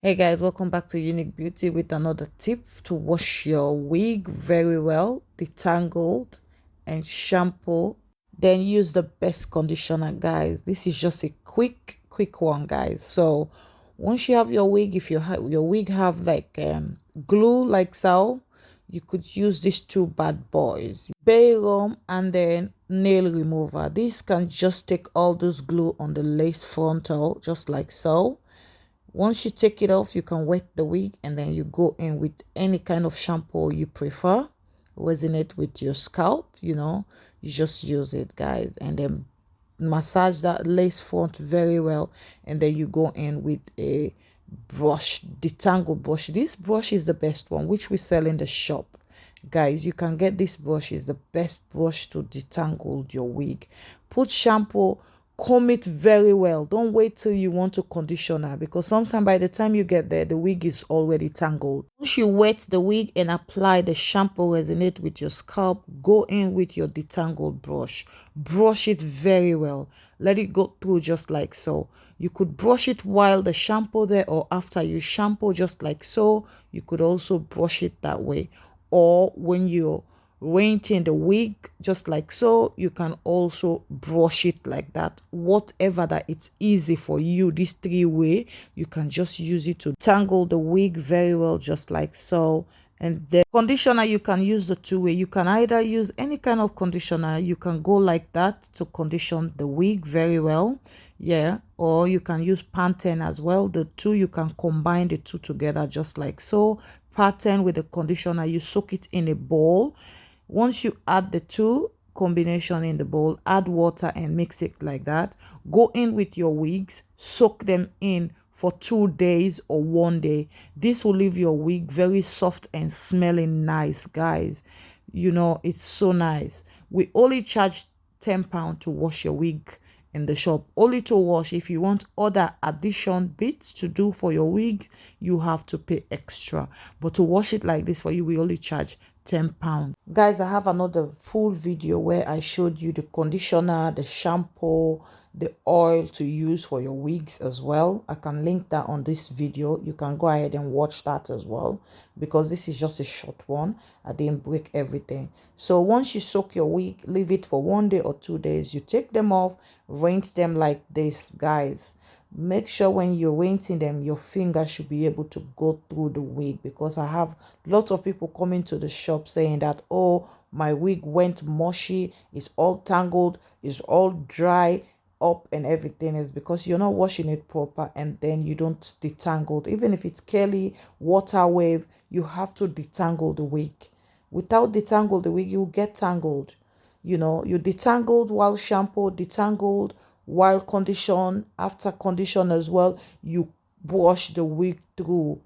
Hey guys, welcome back to Unique Beauty with another tip to wash your wig very well, detangled and shampoo. Then use the best conditioner, guys. This is just a quick one, guys. So once you have your wig, if your wig have like glue like so, you could use these two bad boys, bay rum and then nail remover. This can just take all those glue on the lace frontal just like so. Once you take it off, you can wet the wig and then you go in with any kind of shampoo you prefer. Resonate with your scalp, you just use it, guys, and then massage that lace front very well. And then you go in with a brush, detangle brush. This brush is the best one, which we sell in the shop. Guys, you can get this brush, is the best brush to detangle your wig. Put shampoo, comb it very well. Don't wait till you want to conditioner, because sometimes by the time you get there the wig is already tangled. Once you wet the wig and apply the shampoo, resonate with your scalp, go in with your detangled brush it very well, let it go through just like so. You could brush it while the shampoo there, or after you shampoo just like so. You could also brush it that way, or when you're rinsing the wig just like so, you can also brush it like that. Whatever that it's easy for you, this three-way, you can just use it to tangle the wig very well just like so. And the conditioner, you can use the two-way. You can either use any kind of conditioner, you can go like that to condition the wig very well, yeah, or you can use Pantene as well. The two, you can combine the two together just like so. Pantene with the conditioner, you soak it in a bowl. Once you add the two combination in the bowl, add water and mix it like that. Go in with your wigs, soak them in for 2 days or 1 day. This will leave your wig very soft and smelling nice, guys. It's so nice. We only charge £10 to wash your wig in the shop, only to wash. If you want other addition bits to do for your wig, you have to pay extra, but to wash it like this for you, we only charge £10. Guys, I have another full video where I showed you the conditioner, the shampoo, the oil to use for your wigs as well. I can link that on this video. You can go ahead and watch that as well, because this is just a short one. I didn't break everything. So once you soak your wig, leave it for 1 day or 2 days. You take them off, rinse them like this, guys. Make sure when you're rinsing them, your finger should be able to go through the wig, because I have lots of people coming to the shop saying that, oh, my wig went mushy, it's all tangled, it's all dry up and everything. Is because you're not washing it proper, and then you don't detangle. Even if it's curly water wave, you have to detangle the wig. Without detangle the wig, you get tangled. You detangled while shampoo, detangled while condition, after condition as well. You wash the wig through.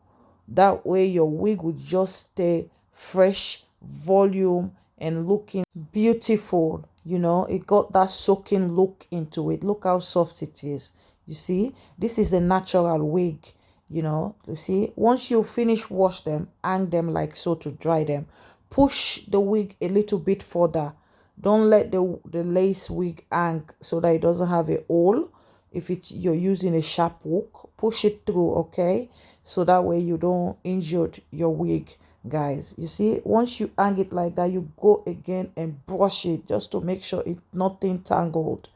That way your wig will just stay fresh, volume, and looking beautiful. It got that soaking look into it. Look how soft it is. You see, this is a natural wig. You see, once you finish wash them, hang them like so to dry them. Push the wig a little bit further. Don't let the lace wig hang so that it doesn't have a hole. If you're using a sharp hook, push it through, okay, so that way you don't injure your wig, guys. You see, once you hang it like that, you go again and brush it just to make sure it's nothing tangled.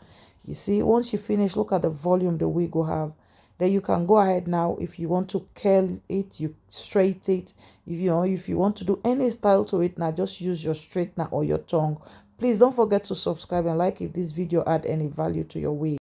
You see, once you finish, look at the volume the wig will have. Then you can go ahead now. If you want to curl it, you straight it. If you want to do any style to it now, just use your straightener or your tongue. Please don't forget to subscribe and like if this video add any value to your wig.